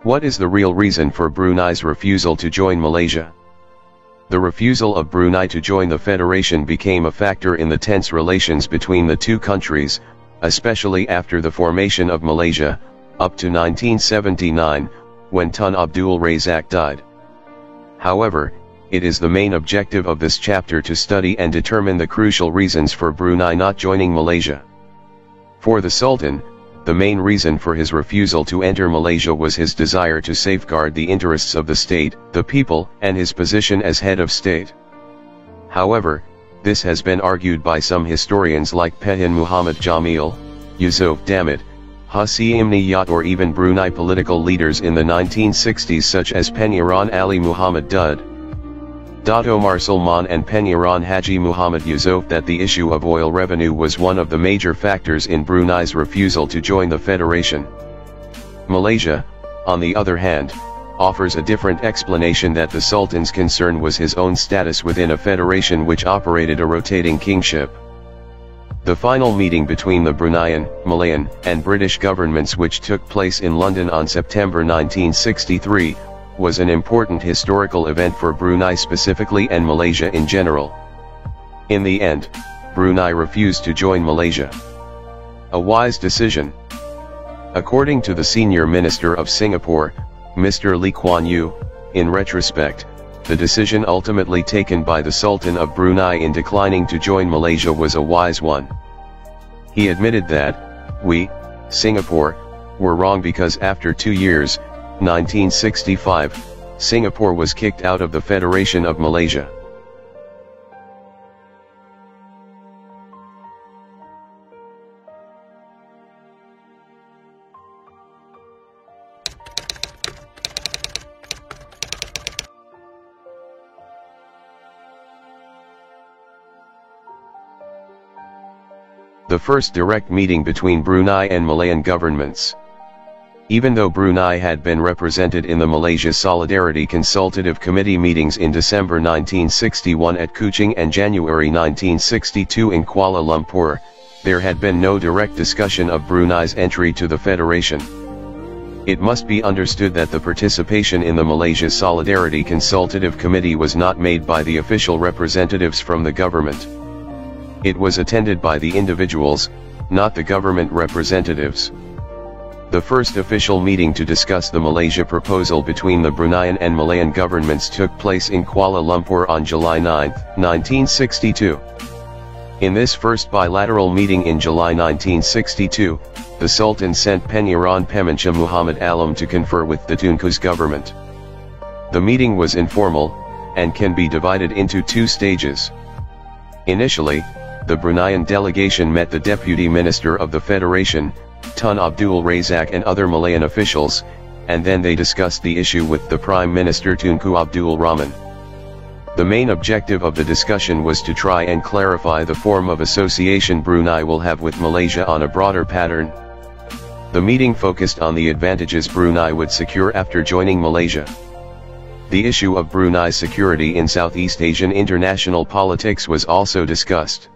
What is the real reason for Brunei's refusal to join Malaysia? The refusal of Brunei to join the Federation became a factor in the tense relations between the two countries, especially after the formation of Malaysia, up to 1979, when Tun Abdul Razak died. However, it is the main objective of this chapter to study and determine the crucial reasons for Brunei not joining Malaysia. For the Sultan, the main reason for his refusal to enter Malaysia was his desire to safeguard the interests of the state, the people, and his position as head of state. However, this has been argued by some historians like Pehin Muhammad Jamil, Yusof Damit, Hasi Imni Yat, or even Brunei political leaders in the 1960s such as Pengiran Ali Muhammad Dud, Dato Omar Salman and Pengiran Haji Muhammad Yusof, that the issue of oil revenue was one of the major factors in Brunei's refusal to join the Federation. Malaysia, on the other hand, offers a different explanation, that the Sultan's concern was his own status within a federation which operated a rotating kingship. The final meeting between the Bruneian, Malayan, and British governments, which took place in London on September 1963, was an important historical event for Brunei specifically and Malaysia in general. In the end, Brunei refused to join Malaysia. A wise decision. According to the senior minister of Singapore, Mr. Lee Kuan Yew, in retrospect, the decision ultimately taken by the Sultan of Brunei in declining to join Malaysia was a wise one. He admitted that, we, Singapore, were wrong because after 2 years, 1965, Singapore was kicked out of the Federation of Malaysia. The first direct meeting between Brunei and Malayan governments. Even though Brunei had been represented in the Malaysia Solidarity Consultative Committee meetings in December 1961 at Kuching and January 1962 in Kuala Lumpur, there had been no direct discussion of Brunei's entry to the Federation. It must be understood that the participation in the Malaysia Solidarity Consultative Committee was not made by the official representatives from the government. It was attended by the individuals, not the government representatives. The first official meeting to discuss the Malaysia proposal between the Bruneian and Malayan governments took place in Kuala Lumpur on July 9, 1962. In this first bilateral meeting in July 1962, the Sultan sent Pengiran Pemancha Muhammad Alam to confer with the Tunku's government. The meeting was informal, and can be divided into 2 stages. Initially, the Bruneian delegation met the Deputy Minister of the Federation, Tun Abdul Razak, and other Malayan officials, and then they discussed the issue with the Prime Minister Tunku Abdul Rahman. The main objective of the discussion was to try and clarify the form of association Brunei will have with Malaysia on a broader pattern. The meeting focused on the advantages Brunei would secure after joining Malaysia. The issue of Brunei's security in Southeast Asian international politics was also discussed.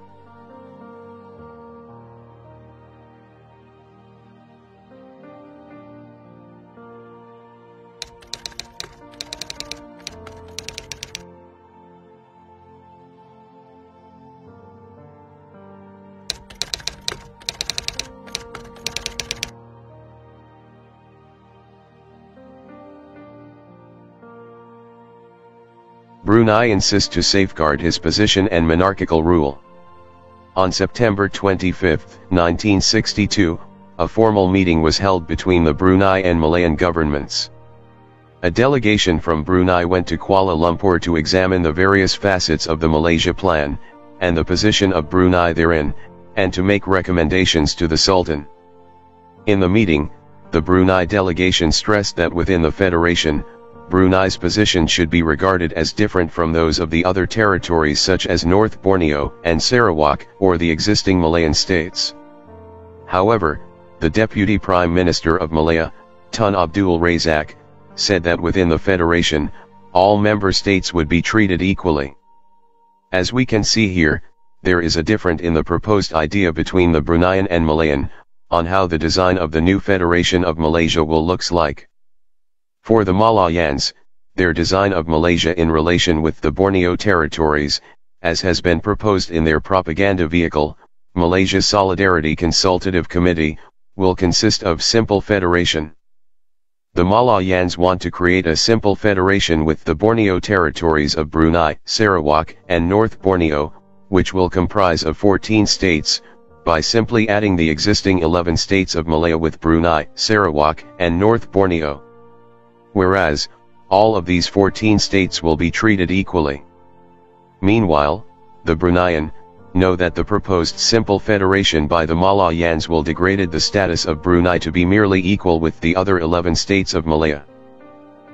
Brunei insists to safeguard his position and monarchical rule. On September 25, 1962, a formal meeting was held between the Brunei and Malayan governments. A delegation from Brunei went to Kuala Lumpur to examine the various facets of the Malaysia Plan, and the position of Brunei therein, and to make recommendations to the Sultan. In the meeting, the Brunei delegation stressed that within the Federation, Brunei's position should be regarded as different from those of the other territories such as North Borneo and Sarawak, or the existing Malayan states. However, the Deputy Prime Minister of Malaya, Tun Abdul Razak, said that within the Federation, all member states would be treated equally. As we can see here, there is a difference in the proposed idea between the Bruneian and Malayan, on how the design of the new Federation of Malaysia will looks like. For the Malayans, their design of Malaysia in relation with the Borneo territories, as has been proposed in their propaganda vehicle, Malaysia Solidarity Consultative Committee, will consist of simple federation. The Malayans want to create a simple federation with the Borneo territories of Brunei, Sarawak, and North Borneo, which will comprise of 14 states, by simply adding the existing 11 states of Malaya with Brunei, Sarawak, and North Borneo. Whereas, all of these 14 states will be treated equally. Meanwhile, the Bruneian know that the proposed simple federation by the Malayans will degrade the status of Brunei to be merely equal with the other 11 states of Malaya.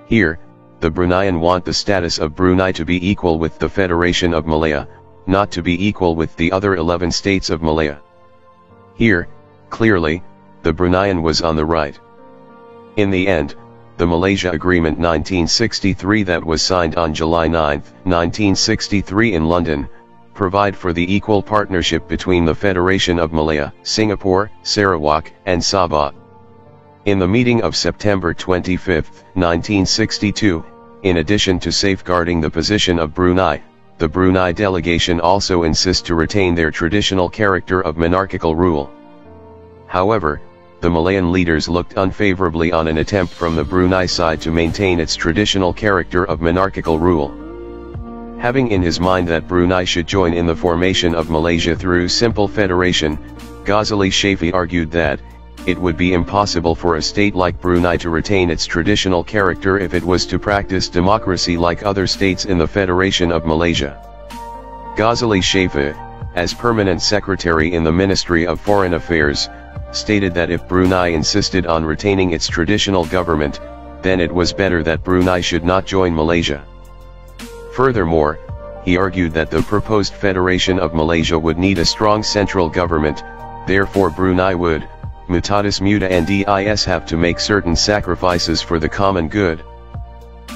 Here, the Bruneian want the status of Brunei to be equal with the Federation of Malaya, not to be equal with the other 11 states of Malaya. Here, clearly, the Bruneian was on the right. In the end, the Malaysia Agreement 1963 that was signed on July 9, 1963 in London, provide for the equal partnership between the Federation of Malaya, Singapore, Sarawak, and Sabah. In the meeting of September 25, 1962, in addition to safeguarding the position of Brunei, the Brunei delegation also insists to retain their traditional character of monarchical rule. However, the Malayan leaders looked unfavorably on an attempt from the Brunei side to maintain its traditional character of monarchical rule. Having in his mind that Brunei should join in the formation of Malaysia through simple federation, Ghazali Shafi argued that it would be impossible for a state like Brunei to retain its traditional character if it was to practice democracy like other states in the Federation of Malaysia. Ghazali Shafi, as permanent secretary in the Ministry of Foreign Affairs, stated that if Brunei insisted on retaining its traditional government, then it was better that Brunei should not join Malaysia. Furthermore, he argued that the proposed Federation of Malaysia would need a strong central government, therefore Brunei would, mutatis mutandis, have to make certain sacrifices for the common good.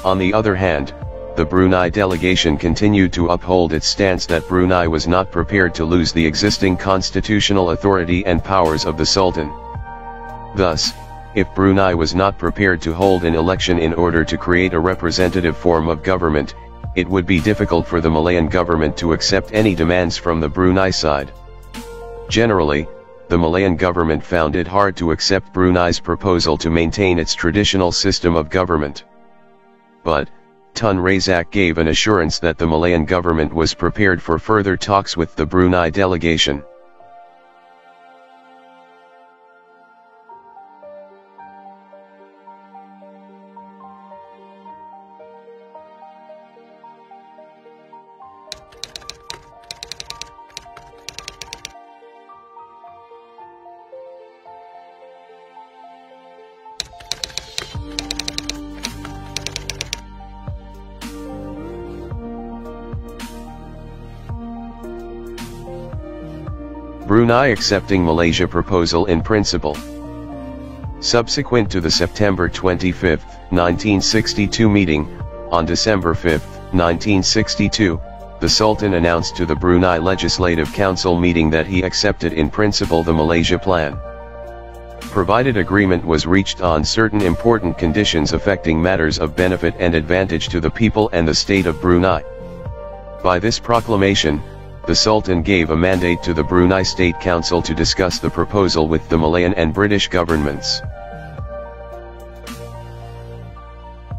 On the other hand, the Brunei delegation continued to uphold its stance that Brunei was not prepared to lose the existing constitutional authority and powers of the Sultan. Thus, if Brunei was not prepared to hold an election in order to create a representative form of government, it would be difficult for the Malayan government to accept any demands from the Brunei side. Generally, the Malayan government found it hard to accept Brunei's proposal to maintain its traditional system of government. But, Tun Razak gave an assurance that the Malayan government was prepared for further talks with the Brunei delegation. Brunei accepting Malaysia proposal in principle. Subsequent to the September 25, 1962 meeting, on December 5, 1962, the Sultan announced to the Brunei Legislative Council meeting that he accepted in principle the Malaysia Plan. Provided agreement was reached on certain important conditions affecting matters of benefit and advantage to the people and the state of Brunei. By this proclamation, the Sultan gave a mandate to the Brunei State Council to discuss the proposal with the Malayan and British governments.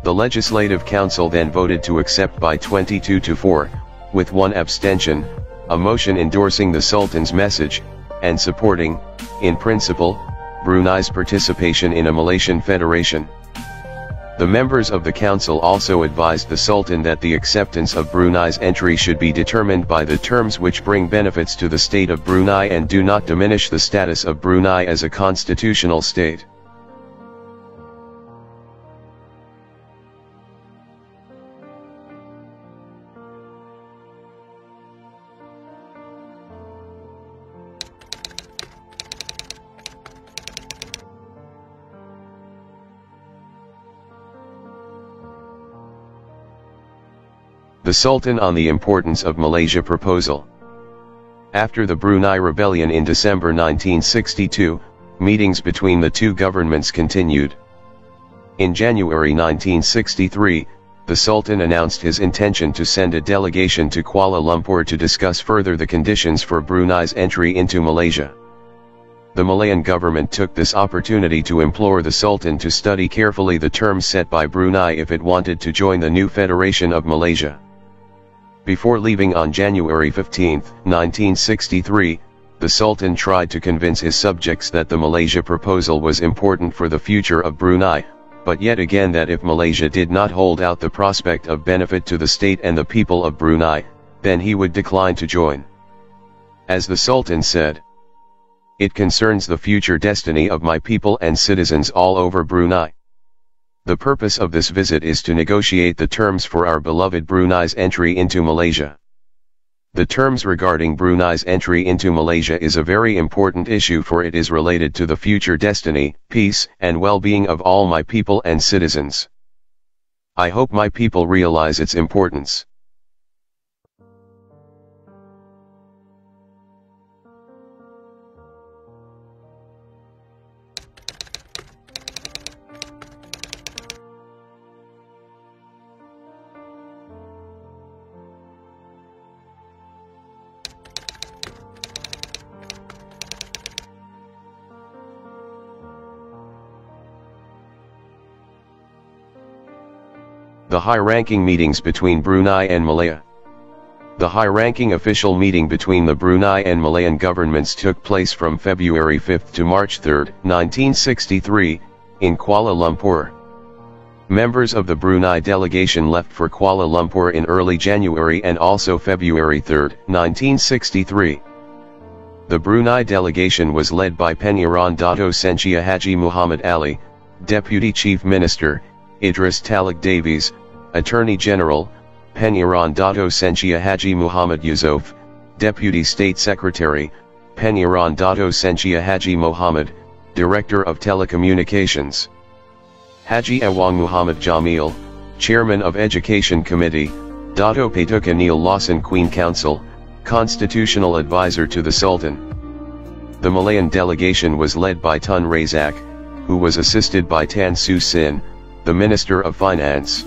The Legislative Council then voted to accept by 22-4, with one abstention, a motion endorsing the Sultan's message, and supporting, in principle, Brunei's participation in a Malaysian federation. The members of the council also advised the Sultan that the acceptance of Brunei's entry should be determined by the terms which bring benefits to the state of Brunei and do not diminish the status of Brunei as a constitutional state. The Sultan on the importance of Malaysia proposal. After the Brunei Rebellion in December 1962, meetings between the two governments continued. In January 1963, the Sultan announced his intention to send a delegation to Kuala Lumpur to discuss further the conditions for Brunei's entry into Malaysia. The Malayan government took this opportunity to implore the Sultan to study carefully the terms set by Brunei if it wanted to join the new Federation of Malaysia. Before leaving on January 15, 1963, the Sultan tried to convince his subjects that the Malaysia proposal was important for the future of Brunei, but yet again that if Malaysia did not hold out the prospect of benefit to the state and the people of Brunei, then he would decline to join. As the Sultan said, "It concerns the future destiny of my people and citizens all over Brunei. The purpose of this visit is to negotiate the terms for our beloved Brunei's entry into Malaysia. The terms regarding Brunei's entry into Malaysia is a very important issue, for it is related to the future destiny, peace, and well-being of all my people and citizens. I hope my people realize its importance." The high-ranking meetings between Brunei and Malaya. The high-ranking official meeting between the Brunei and Malayan governments took place from February 5 to March 3, 1963, in Kuala Lumpur. Members of the Brunei delegation left for Kuala Lumpur in early January and also February 3, 1963. The Brunei delegation was led by Pengiran Dato Senchia Haji Muhammad Ali, Deputy Chief Minister, Idris Talik Davies, Attorney General, Pengiran Dato Senchia Haji Muhammad Yusof, Deputy State Secretary, Pengiran Dato Senchia Haji Muhammad, Director of Telecommunications. Haji Awang Muhammad Jamil, Chairman of Education Committee, Dato Patuka Neil Lawson Queen Council, Constitutional Advisor to the Sultan. The Malayan delegation was led by Tun Razak, who was assisted by Tan Su Sin, the Minister of Finance.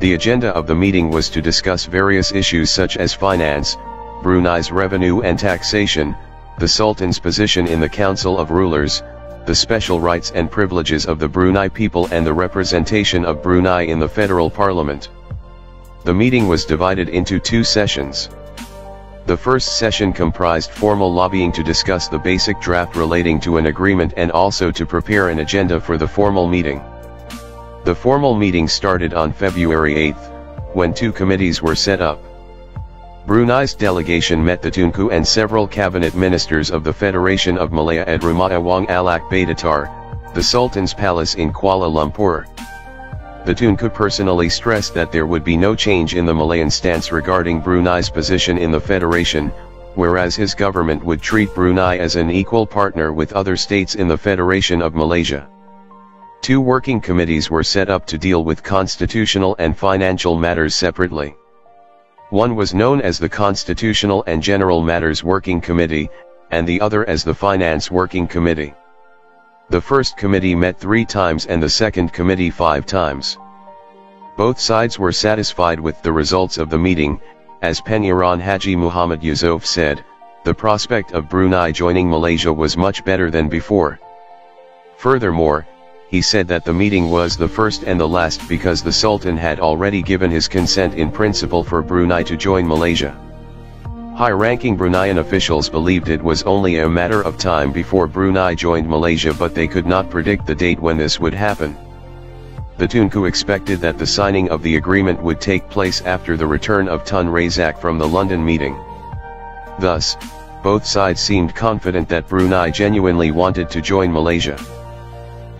The agenda of the meeting was to discuss various issues such as finance, Brunei's revenue and taxation, the Sultan's position in the Council of Rulers, the special rights and privileges of the Brunei people and the representation of Brunei in the federal parliament. The meeting was divided into two sessions. The first session comprised formal lobbying to discuss the basic draft relating to an agreement and also to prepare an agenda for the formal meeting. The formal meeting started on February 8, when two committees were set up. Brunei's delegation met the Tunku and several cabinet ministers of the Federation of Malaya at Rumah Awang Alak Baidatar, the Sultan's palace in Kuala Lumpur. The Tunku personally stressed that there would be no change in the Malayan stance regarding Brunei's position in the Federation, whereas his government would treat Brunei as an equal partner with other states in the Federation of Malaysia. Two working committees were set up to deal with constitutional and financial matters separately. One was known as the Constitutional and General Matters Working Committee, and the other as the Finance Working Committee. The first committee met 3 times and the second committee 5 times. Both sides were satisfied with the results of the meeting. As Pengiran Haji Muhammad Yusof said, the prospect of Brunei joining Malaysia was much better than before. Furthermore, he said that the meeting was the first and the last because the Sultan had already given his consent in principle for Brunei to join Malaysia. High-ranking Bruneian officials believed it was only a matter of time before Brunei joined Malaysia, but they could not predict the date when this would happen. The Tunku expected that the signing of the agreement would take place after the return of Tun Razak from the London meeting. Thus, both sides seemed confident that Brunei genuinely wanted to join Malaysia.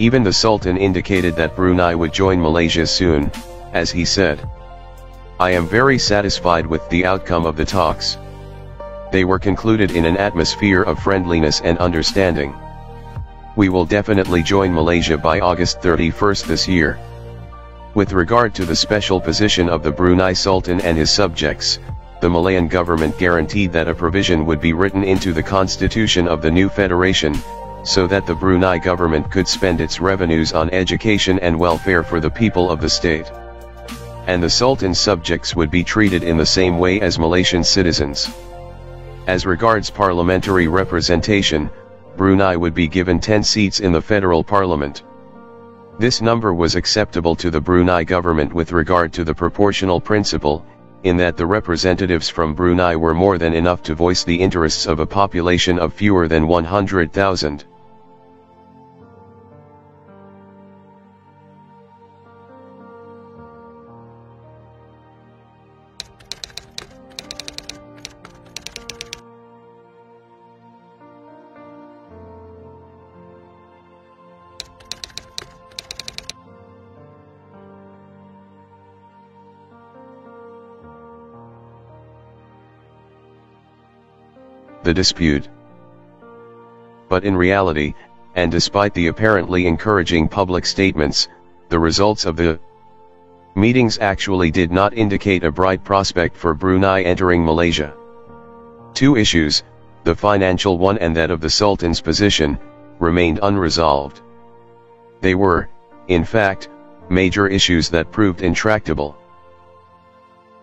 Even the Sultan indicated that Brunei would join Malaysia soon, as he said, "I am very satisfied with the outcome of the talks. They were concluded in an atmosphere of friendliness and understanding. We will definitely join Malaysia by August 31 this year." With regard to the special position of the Brunei Sultan and his subjects, the Malayan government guaranteed that a provision would be written into the constitution of the new federation, so that the Brunei government could spend its revenues on education and welfare for the people of the state. And the Sultan's subjects would be treated in the same way as Malaysian citizens. As regards parliamentary representation, Brunei would be given 10 seats in the federal parliament. This number was acceptable to the Brunei government with regard to the proportional principle, in that the representatives from Brunei were more than enough to voice the interests of a population of fewer than 100,000. The dispute. But in reality, and despite the apparently encouraging public statements, the results of the meetings actually did not indicate a bright prospect for Brunei entering Malaysia. Two issues, the financial one and that of the Sultan's position, remained unresolved. They were, in fact, major issues that proved intractable.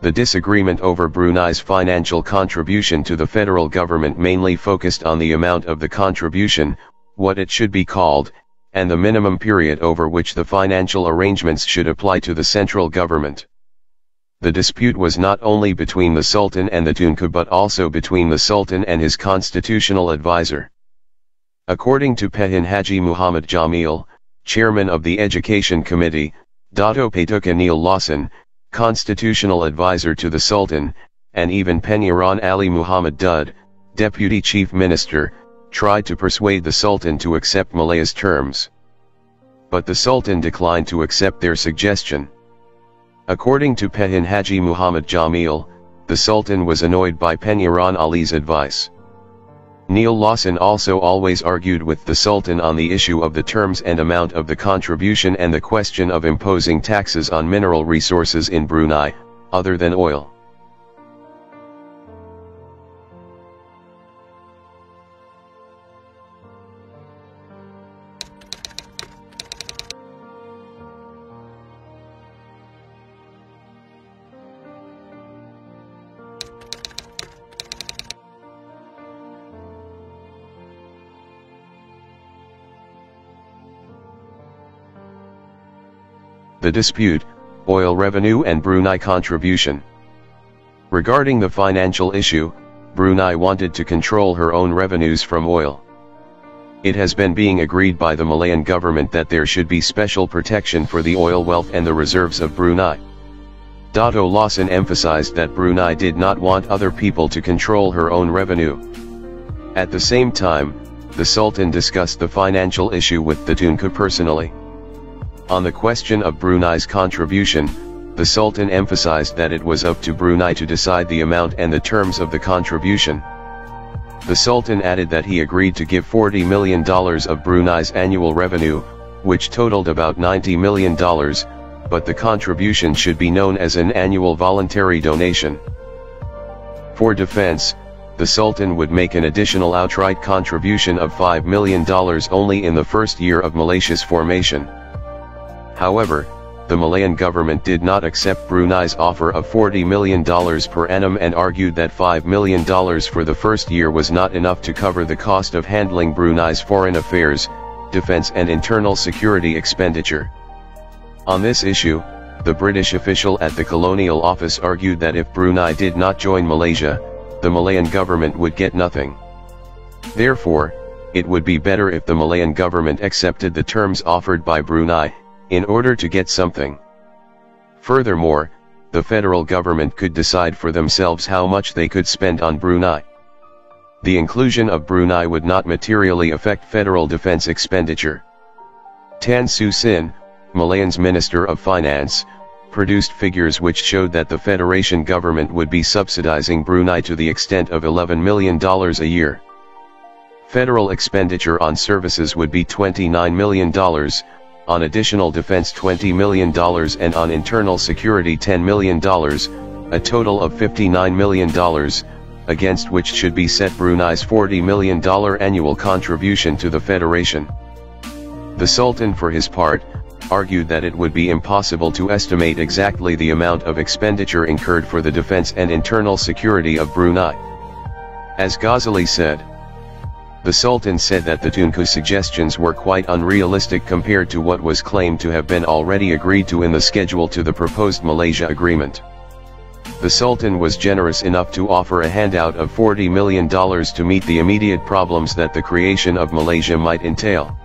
The disagreement over Brunei's financial contribution to the federal government mainly focused on the amount of the contribution, what it should be called, and the minimum period over which the financial arrangements should apply to the central government. The dispute was not only between the Sultan and the Tunku but also between the Sultan and his constitutional advisor. According to Pehin Haji Muhammad Jamil, chairman of the Education Committee, Dato Paituka Neil Lawson, constitutional advisor to the Sultan, and even Penyiran Ali Muhammad Dud, deputy chief minister, tried to persuade the Sultan to accept Malaya's terms. But the Sultan declined to accept their suggestion. According to Pehin Haji Muhammad Jamil, the Sultan was annoyed by Penyiran Ali's advice. Neil Lawson also always argued with the Sultan on the issue of the terms and amount of the contribution and the question of imposing taxes on mineral resources in Brunei, other than oil. The dispute, oil revenue and Brunei contribution. Regarding the financial issue, Brunei wanted to control her own revenues from oil. It has been being agreed by the Malayan government that there should be special protection for the oil wealth and the reserves of Brunei. Dato Lawson emphasized that Brunei did not want other people to control her own revenue. At the same time, the Sultan discussed the financial issue with the Tunku personally. On the question of Brunei's contribution, the Sultan emphasized that it was up to Brunei to decide the amount and the terms of the contribution. The Sultan added that he agreed to give $40 million of Brunei's annual revenue, which totaled about $90 million, but the contribution should be known as an annual voluntary donation. For defense, the Sultan would make an additional outright contribution of $5 million only in the first year of Malaysia's formation. However, the Malayan government did not accept Brunei's offer of $40 million per annum and argued that $5 million for the first year was not enough to cover the cost of handling Brunei's foreign affairs, defense and internal security expenditure. On this issue, the British official at the Colonial Office argued that if Brunei did not join Malaysia, the Malayan government would get nothing. Therefore, it would be better if the Malayan government accepted the terms offered by Brunei, in order to get something. Furthermore, the federal government could decide for themselves how much they could spend on Brunei. The inclusion of Brunei would not materially affect federal defense expenditure. Tan Soo Sin, Malayan's Minister of Finance, produced figures which showed that the Federation government would be subsidizing Brunei to the extent of $11 million a year. Federal expenditure on services would be $29 million, on additional defense $20 million and on internal security $10 million, a total of $59 million, against which should be set Brunei's $40 million annual contribution to the Federation. The Sultan, for his part, argued that it would be impossible to estimate exactly the amount of expenditure incurred for the defense and internal security of Brunei. As Ghazali said, the Sultan said that the Tunku's suggestions were quite unrealistic compared to what was claimed to have been already agreed to in the schedule to the proposed Malaysia agreement. The Sultan was generous enough to offer a handout of $40 million to meet the immediate problems that the creation of Malaysia might entail.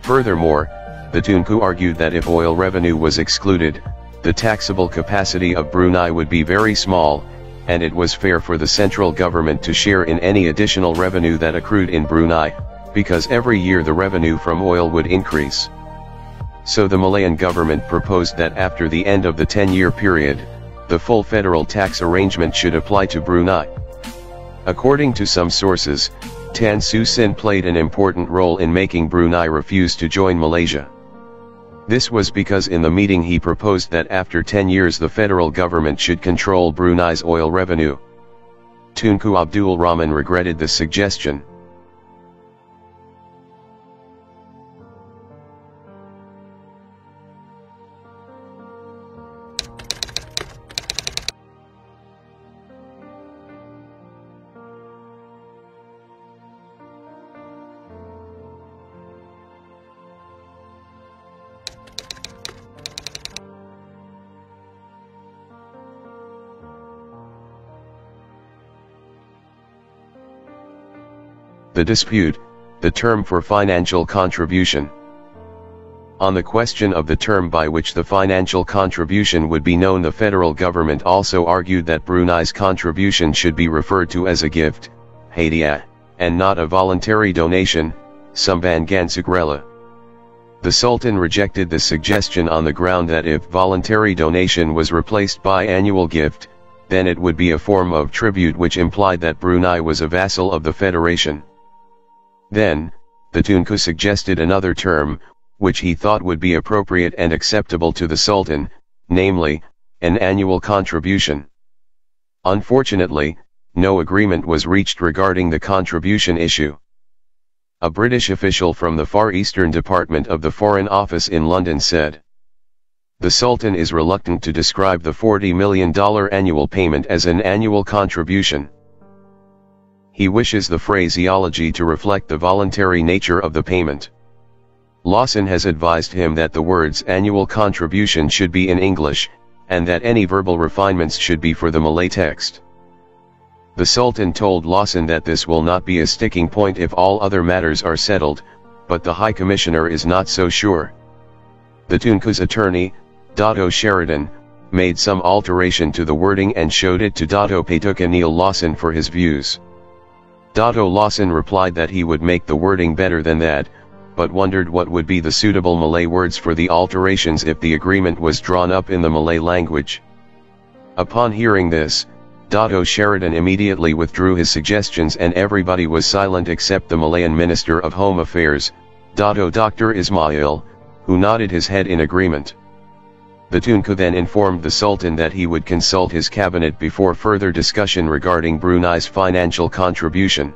Furthermore, the Tunku argued that if oil revenue was excluded, the taxable capacity of Brunei would be very small, and it was fair for the central government to share in any additional revenue that accrued in Brunei, because every year the revenue from oil would increase. So the Malayan government proposed that after the end of the 10-year period, the full federal tax arrangement should apply to Brunei. According to some sources, Tan Sri Sin played an important role in making Brunei refuse to join Malaysia. This was because in the meeting he proposed that after 10 years the federal government should control Brunei's oil revenue. Tunku Abdul Rahman regretted this suggestion. The dispute, the term for financial contribution. On the question of the term by which the financial contribution would be known, the federal government also argued that Brunei's contribution should be referred to as a gift, hadiah, and not a voluntary donation, sumbangan sukarela. The Sultan rejected this suggestion on the ground that if voluntary donation was replaced by annual gift, then it would be a form of tribute which implied that Brunei was a vassal of the Federation. Then, the Tunku suggested another term, which he thought would be appropriate and acceptable to the Sultan, namely, an annual contribution. Unfortunately, no agreement was reached regarding the contribution issue. A British official from the Far Eastern Department of the Foreign Office in London said, "The Sultan is reluctant to describe the $40 million annual payment as an annual contribution. He wishes the phraseology to reflect the voluntary nature of the payment. Lawson has advised him that the words annual contribution should be in English, and that any verbal refinements should be for the Malay text." The Sultan told Lawson that this will not be a sticking point if all other matters are settled, but the High Commissioner is not so sure. The Tunku's attorney, Dato Sheridan, made some alteration to the wording and showed it to Dato Patuka Neil Lawson for his views. Dato Lawson replied that he would make the wording better than that, but wondered what would be the suitable Malay words for the alterations if the agreement was drawn up in the Malay language. Upon hearing this, Dato Sheridan immediately withdrew his suggestions and everybody was silent except the Malayan Minister of Home Affairs, Dato Dr. Ismail, who nodded his head in agreement. The Tunku then informed the Sultan that he would consult his cabinet before further discussion regarding Brunei's financial contribution.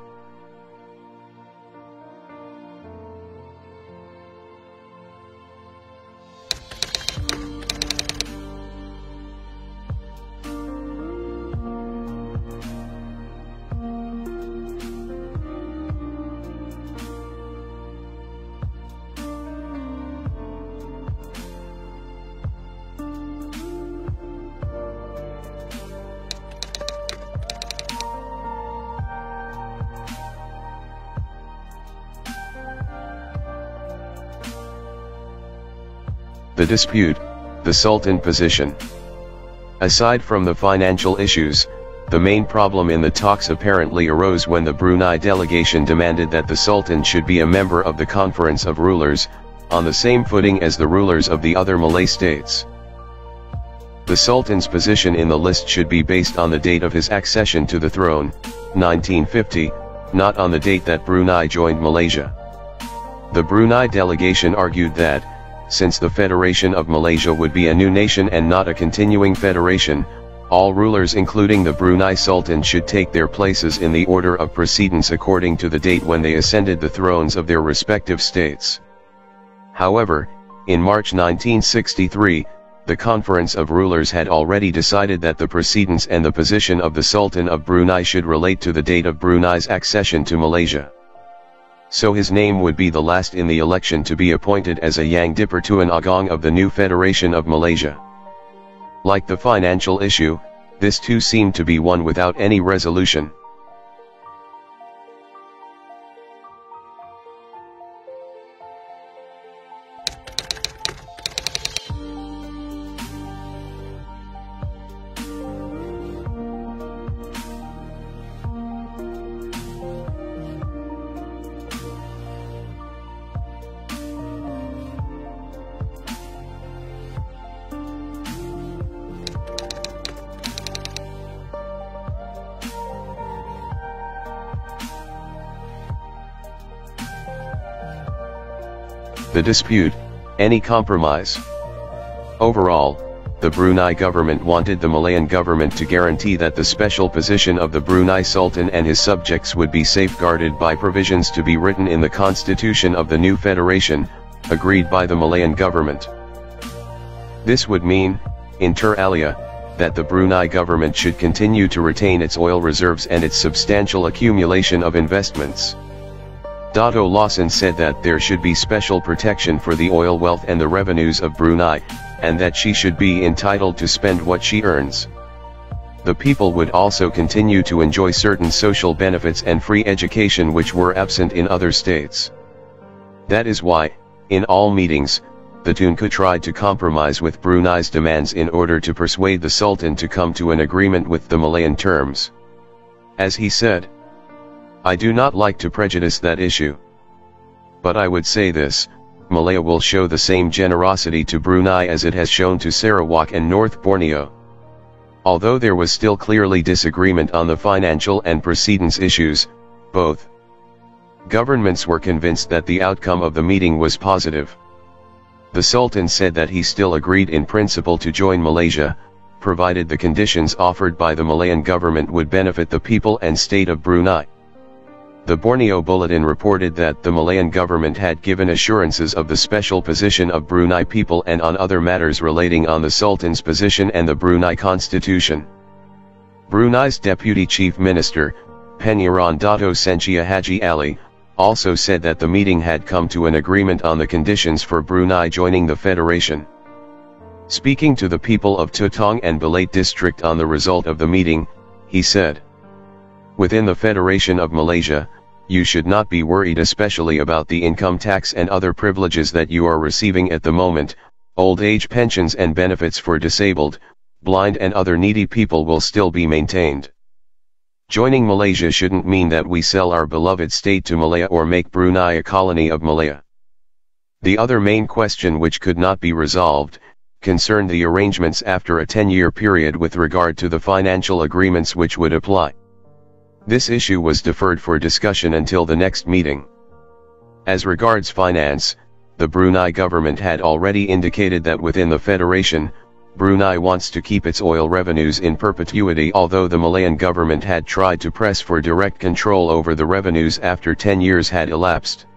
The dispute, the Sultan position. Aside from the financial issues, the main problem in the talks apparently arose when the Brunei delegation demanded that the Sultan should be a member of the Conference of Rulers, on the same footing as the rulers of the other Malay states. The Sultan's position in the list should be based on the date of his accession to the throne, 1950, not on the date that Brunei joined Malaysia. The Brunei delegation argued that, since the Federation of Malaysia would be a new nation and not a continuing federation, All rulers including the Brunei Sultan should take their places in the order of precedence according to the date when they ascended the thrones of their respective states. However, in March 1963, the Conference of Rulers had already decided that the precedence and the position of the Sultan of Brunei should relate to the date of Brunei's accession to Malaysia. So his name would be the last in the election to be appointed as a Yang di-Pertuan Agong of the new Federation of Malaysia. Like the financial issue, this too seemed to be one without any resolution. The dispute, any compromise. Overall, the Brunei government wanted the Malayan government to guarantee that the special position of the Brunei Sultan and his subjects would be safeguarded by provisions to be written in the constitution of the new federation, agreed by the Malayan government. This would mean, inter alia, that the Brunei government should continue to retain its oil reserves and its substantial accumulation of investments. Dato Lawson said that there should be special protection for the oil wealth and the revenues of Brunei, and that she should be entitled to spend what she earns. The people would also continue to enjoy certain social benefits and free education which were absent in other states. That is why, in all meetings, the Tunku tried to compromise with Brunei's demands in order to persuade the Sultan to come to an agreement with the Malayan terms. As he said, "I do not like to prejudice that issue. But I would say this, Malaya will show the same generosity to Brunei as it has shown to Sarawak and North Borneo." Although there was still clearly disagreement on the financial and precedence issues, both governments were convinced that the outcome of the meeting was positive. The Sultan said that he still agreed in principle to join Malaysia, provided the conditions offered by the Malayan government would benefit the people and state of Brunei. The Borneo Bulletin reported that the Malayan government had given assurances of the special position of Brunei people and on other matters relating on the Sultan's position and the Brunei Constitution. Brunei's Deputy Chief Minister, Penyiran Dato Senchia Haji Ali, also said that the meeting had come to an agreement on the conditions for Brunei joining the Federation. Speaking to the people of Tutong and Balate district on the result of the meeting, he said, "Within the Federation of Malaysia, you should not be worried especially about the income tax and other privileges that you are receiving at the moment. Old age pensions and benefits for disabled, blind and other needy people will still be maintained. Joining Malaysia shouldn't mean that we sell our beloved state to Malaya or make Brunei a colony of Malaya." The other main question which could not be resolved, concerned the arrangements after a 10-year period with regard to the financial agreements which would apply. This issue was deferred for discussion until the next meeting. As regards finance, the Brunei government had already indicated that within the Federation, Brunei wants to keep its oil revenues in perpetuity, although the Malayan government had tried to press for direct control over the revenues after 10 years had elapsed.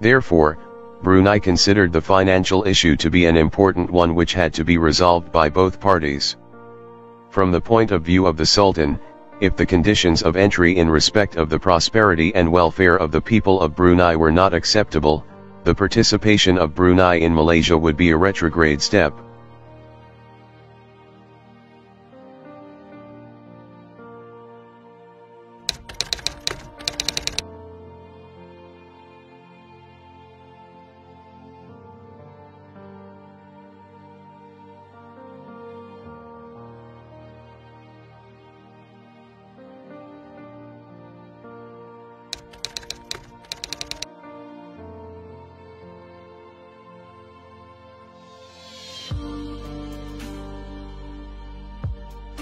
Therefore, Brunei considered the financial issue to be an important one which had to be resolved by both parties. From the point of view of the Sultan, if the conditions of entry in respect of the prosperity and welfare of the people of Brunei were not acceptable, the participation of Brunei in Malaysia would be a retrograde step.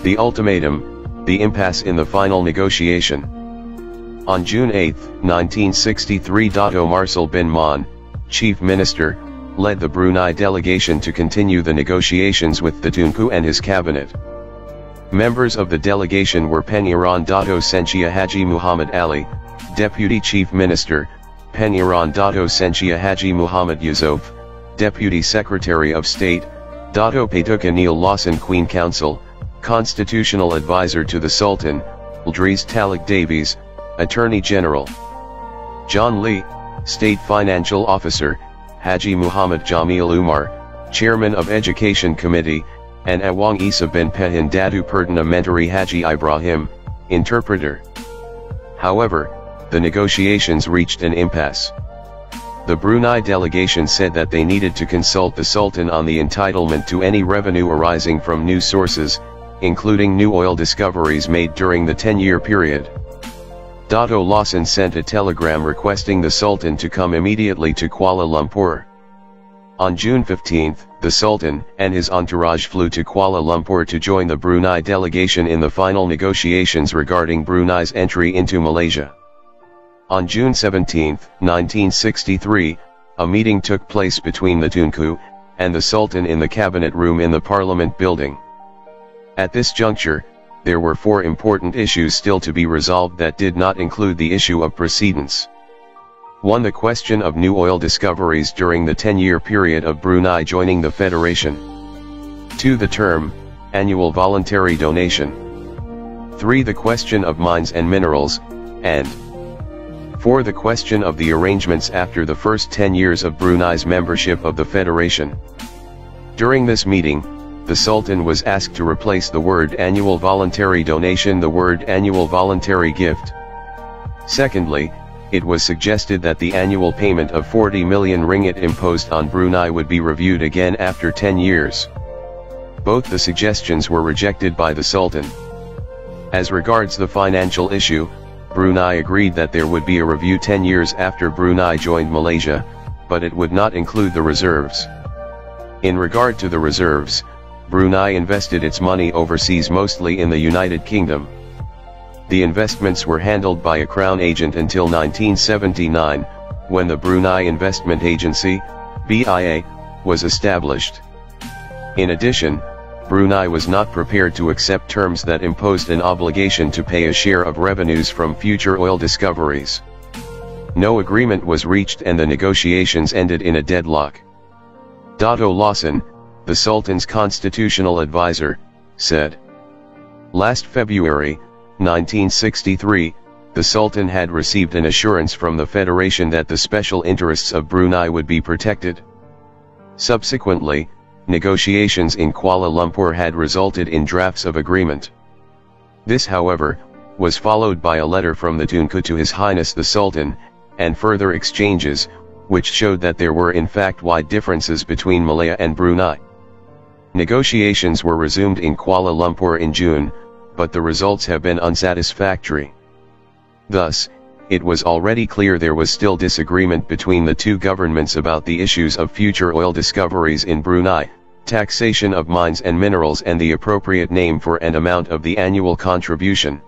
The ultimatum, the impasse in the final negotiation. On June 8, 1963, Dato Marcel bin Mon, Chief Minister, led the Brunei delegation to continue the negotiations with the Tunku and his cabinet. Members of the delegation were Pengiran Dato Sensia Haji Muhammad Ali, Deputy Chief Minister, Pengiran Dato Sensia Haji Muhammad Yusof, Deputy Secretary of State, Dato Paituka Neil Lawson Queen Counsel, Constitutional Advisor to the Sultan, Idris Talik Davies, Attorney General, John Lee, State Financial Officer, Haji Muhammad Jamil Umar, Chairman of Education Committee, and Awang Isa bin Pehin Datu Perdana Menteri Haji Ibrahim, interpreter. However, the negotiations reached an impasse. The Brunei delegation said that they needed to consult the Sultan on the entitlement to any revenue arising from new sources, including new oil discoveries made during the 10-year period. Dato Lawson sent a telegram requesting the Sultan to come immediately to Kuala Lumpur. On June 15, the Sultan and his entourage flew to Kuala Lumpur to join the Brunei delegation in the final negotiations regarding Brunei's entry into Malaysia. On June 17, 1963, a meeting took place between the Tunku and the Sultan in the cabinet room in the Parliament building. At this juncture, there were 4 important issues still to be resolved that did not include the issue of precedence. 1. The question of new oil discoveries during the 10-year period of Brunei joining the Federation. 2. The term, annual voluntary donation. 3. The question of mines and minerals, and 4. The question of the arrangements after the first 10 years of Brunei's membership of the Federation. During this meeting, the Sultan was asked to replace the word annual voluntary donation the word annual voluntary gift. Secondly, it was suggested that the annual payment of 40 million ringgit imposed on Brunei would be reviewed again after 10 years. Both the suggestions were rejected by the Sultan. As regards the financial issue, Brunei agreed that there would be a review 10 years after Brunei joined Malaysia, but it would not include the reserves. In regard to the reserves, Brunei invested its money overseas, mostly in the United Kingdom. The investments were handled by a Crown agent until 1979, when the Brunei Investment Agency, BIA, was established. In addition, Brunei was not prepared to accept terms that imposed an obligation to pay a share of revenues from future oil discoveries. No agreement was reached and the negotiations ended in a deadlock. Dato Lawson, the Sultan's constitutional advisor, said, "Last February, 1963, the Sultan had received an assurance from the Federation that the special interests of Brunei would be protected. Subsequently, negotiations in Kuala Lumpur had resulted in drafts of agreement. This, however, was followed by a letter from the Tunku to His Highness the Sultan, and further exchanges, which showed that there were in fact wide differences between Malaya and Brunei. Negotiations were resumed in Kuala Lumpur in June, but the results have been unsatisfactory. Thus, it was already clear there was still disagreement between the two governments about the issues of future oil discoveries in Brunei, taxation of mines and minerals, and the appropriate name for and amount of the annual contribution."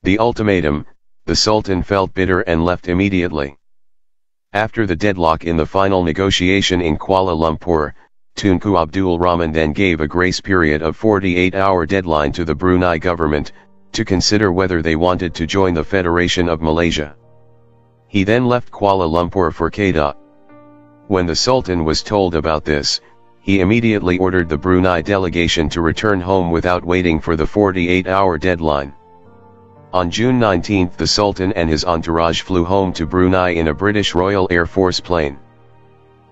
The ultimatum, the Sultan felt bitter and left immediately. After the deadlock in the final negotiation in Kuala Lumpur, Tunku Abdul Rahman then gave a grace period of 48-hour deadline to the Brunei government, to consider whether they wanted to join the Federation of Malaysia. He then left Kuala Lumpur for Kedah. When the Sultan was told about this, he immediately ordered the Brunei delegation to return home without waiting for the 48-hour deadline. On June 19, the Sultan and his entourage flew home to Brunei in a British Royal Air Force plane.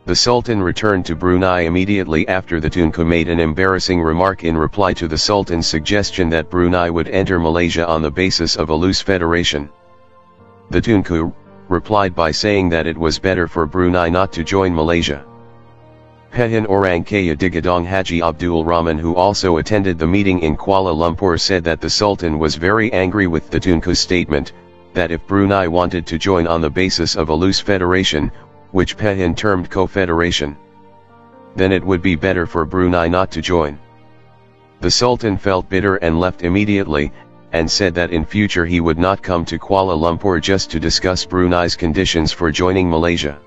The Sultan returned to Brunei immediately after the Tunku made an embarrassing remark in reply to the Sultan's suggestion that Brunei would enter Malaysia on the basis of a loose federation. The Tunku replied by saying that it was better for Brunei not to join Malaysia. Pehin Orang Kaya Digadong Haji Abdul Rahman, who also attended the meeting in Kuala Lumpur, said that the Sultan was very angry with the Tunku's statement, that if Brunei wanted to join on the basis of a loose federation, which Pehin termed co-federation, then it would be better for Brunei not to join. The Sultan felt bitter and left immediately, and said that in future he would not come to Kuala Lumpur just to discuss Brunei's conditions for joining Malaysia.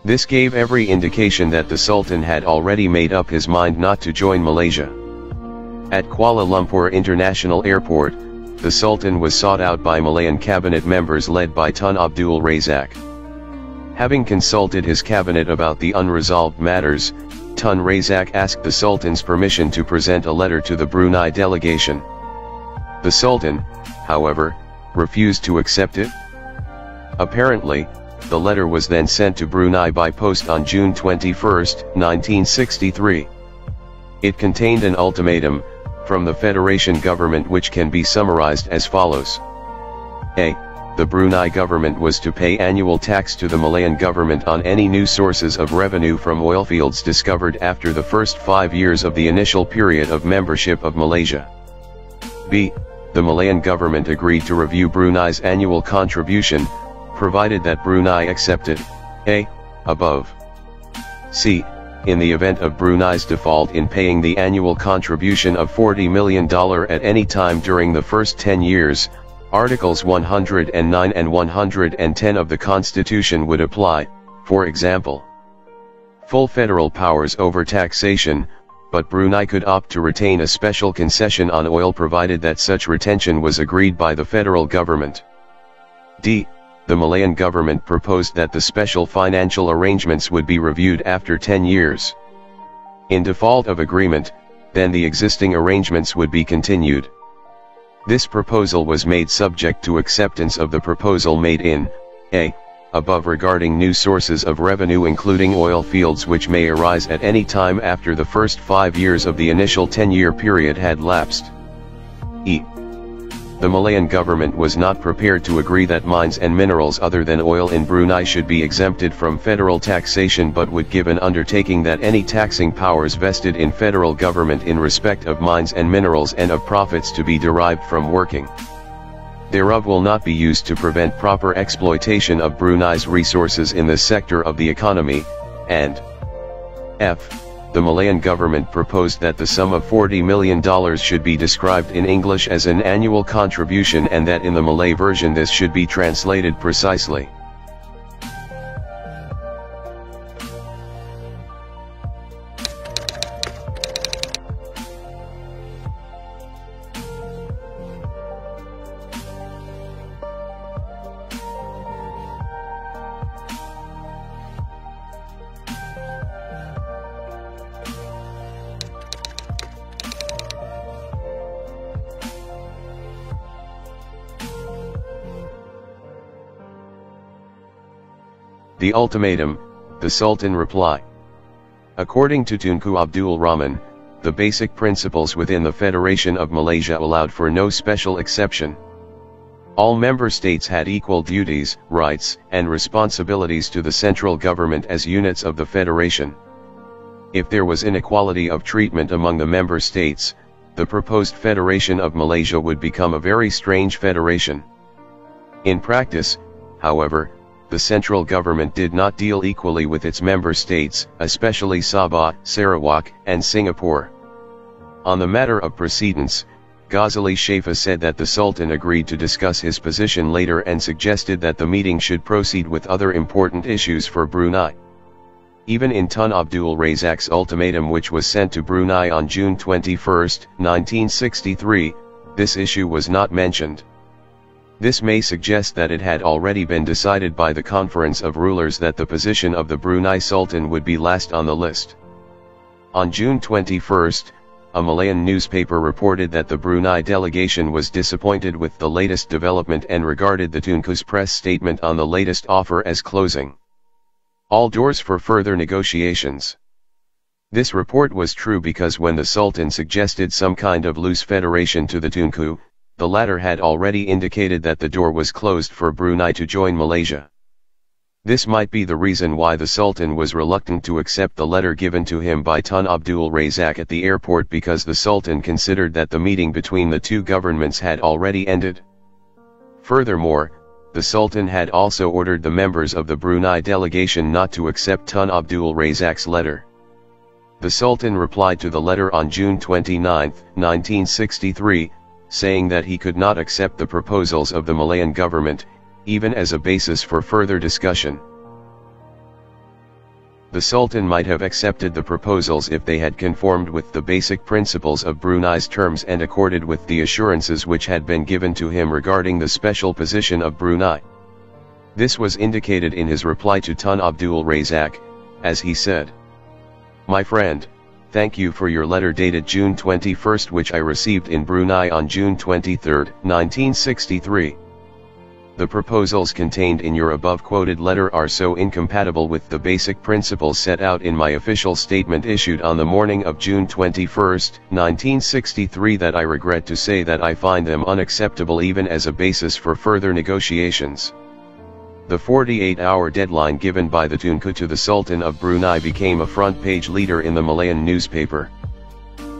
This gave every indication that the Sultan had already made up his mind not to join Malaysia. At Kuala Lumpur International Airport, the Sultan was sought out by Malayan cabinet members led by Tun Abdul Razak. Having consulted his cabinet about the unresolved matters, Tun Razak asked the Sultan's permission to present a letter to the Brunei delegation. The Sultan, however, refused to accept it. Apparently, the letter was then sent to Brunei by post on June 21, 1963. It contained an ultimatum from the Federation government which can be summarized as follows. A. The Brunei government was to pay annual tax to the Malayan government on any new sources of revenue from oil fields discovered after the first 5 years of the initial period of membership of Malaysia. B. The Malayan government agreed to review Brunei's annual contribution, provided that Brunei accepted A. above. C. In the event of Brunei's default in paying the annual contribution of $40 million at any time during the first 10 years, Articles 109 and 110 of the Constitution would apply, for example, full federal powers over taxation, but Brunei could opt to retain a special concession on oil provided that such retention was agreed by the federal government. D. The Malayan government proposed that the special financial arrangements would be reviewed after 10 years. In default of agreement, then the existing arrangements would be continued. This proposal was made subject to acceptance of the proposal made in A. above regarding new sources of revenue including oil fields which may arise at any time after the first 5 years of the initial 10-year period had lapsed. E. The Malayan government was not prepared to agree that mines and minerals other than oil in Brunei should be exempted from federal taxation, but would give an undertaking that any taxing powers vested in federal government in respect of mines and minerals and of profits to be derived from working thereof will not be used to prevent proper exploitation of Brunei's resources in this sector of the economy, and F. The Malayan government proposed that the sum of $40 million should be described in English as an annual contribution and that in the Malay version this should be translated precisely. The ultimatum, the Sultan reply. According to Tunku Abdul Rahman, the basic principles within the Federation of Malaysia allowed for no special exception. All member states had equal duties, rights, and responsibilities to the central government as units of the Federation. If there was inequality of treatment among the member states, the proposed Federation of Malaysia would become a very strange federation. In practice, however, the central government did not deal equally with its member states, especially Sabah, Sarawak, and Singapore. On the matter of precedence, Ghazali Shafa said that the Sultan agreed to discuss his position later and suggested that the meeting should proceed with other important issues for Brunei. Even in Tun Abdul Razak's ultimatum, which was sent to Brunei on June 21, 1963, this issue was not mentioned. This may suggest that it had already been decided by the Conference of Rulers that the position of the Brunei Sultan would be last on the list. On June 21, a Malayan newspaper reported that the Brunei delegation was disappointed with the latest development and regarded the Tunku's press statement on the latest offer as closing all doors for further negotiations. This report was true because when the Sultan suggested some kind of loose federation to the Tunku, the latter had already indicated that the door was closed for Brunei to join Malaysia. This might be the reason why the Sultan was reluctant to accept the letter given to him by Tun Abdul Razak at the airport, because the Sultan considered that the meeting between the two governments had already ended. Furthermore, the Sultan had also ordered the members of the Brunei delegation not to accept Tun Abdul Razak's letter. The Sultan replied to the letter on June 29, 1963, saying that he could not accept the proposals of the Malayan government, even as a basis for further discussion. The Sultan might have accepted the proposals if they had conformed with the basic principles of Brunei's terms and accorded with the assurances which had been given to him regarding the special position of Brunei. This was indicated in his reply to Tun Abdul Razak, as he said, "My friend, thank you for your letter dated June 21, which I received in Brunei on June 23, 1963. The proposals contained in your above-quoted letter are so incompatible with the basic principles set out in my official statement issued on the morning of June 21, 1963 that I regret to say that I find them unacceptable even as a basis for further negotiations." The 48-hour deadline given by the Tunku to the Sultan of Brunei became a front-page leader in the Malayan newspaper.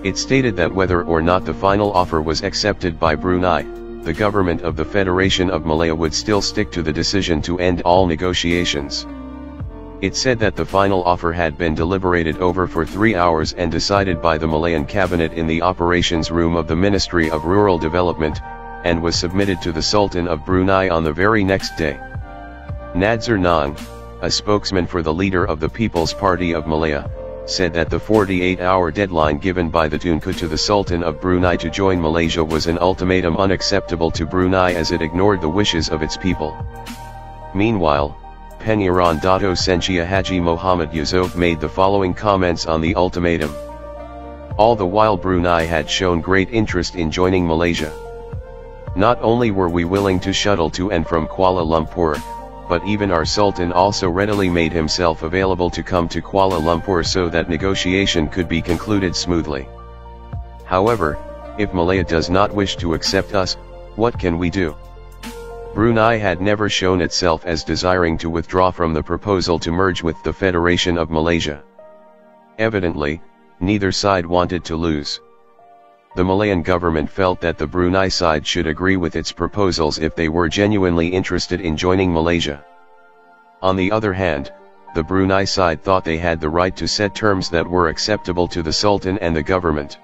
It stated that whether or not the final offer was accepted by Brunei, the government of the Federation of Malaya would still stick to the decision to end all negotiations. It said that the final offer had been deliberated over for 3 hours and decided by the Malayan cabinet in the operations room of the Ministry of Rural Development, and was submitted to the Sultan of Brunei on the very next day. Nadzar Nang, a spokesman for the leader of the People's Party of Malaya, said that the 48-hour deadline given by the Tunku to the Sultan of Brunei to join Malaysia was an ultimatum unacceptable to Brunei as it ignored the wishes of its people. Meanwhile, Pengiran Dato Sensia Haji Muhammad Yusof made the following comments on the ultimatum. All the while Brunei had shown great interest in joining Malaysia. Not only were we willing to shuttle to and from Kuala Lumpur, but even our Sultan also readily made himself available to come to Kuala Lumpur so that negotiation could be concluded smoothly. However, if Malaya does not wish to accept us, what can we do? Brunei had never shown itself as desiring to withdraw from the proposal to merge with the Federation of Malaysia. Evidently, neither side wanted to lose. The Malayan government felt that the Brunei side should agree with its proposals if they were genuinely interested in joining Malaysia. On the other hand, the Brunei side thought they had the right to set terms that were acceptable to the Sultan and the government.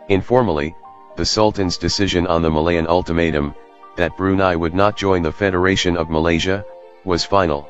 Informally, the Sultan's decision on the Malayan ultimatum, that Brunei would not join the Federation of Malaysia, was final.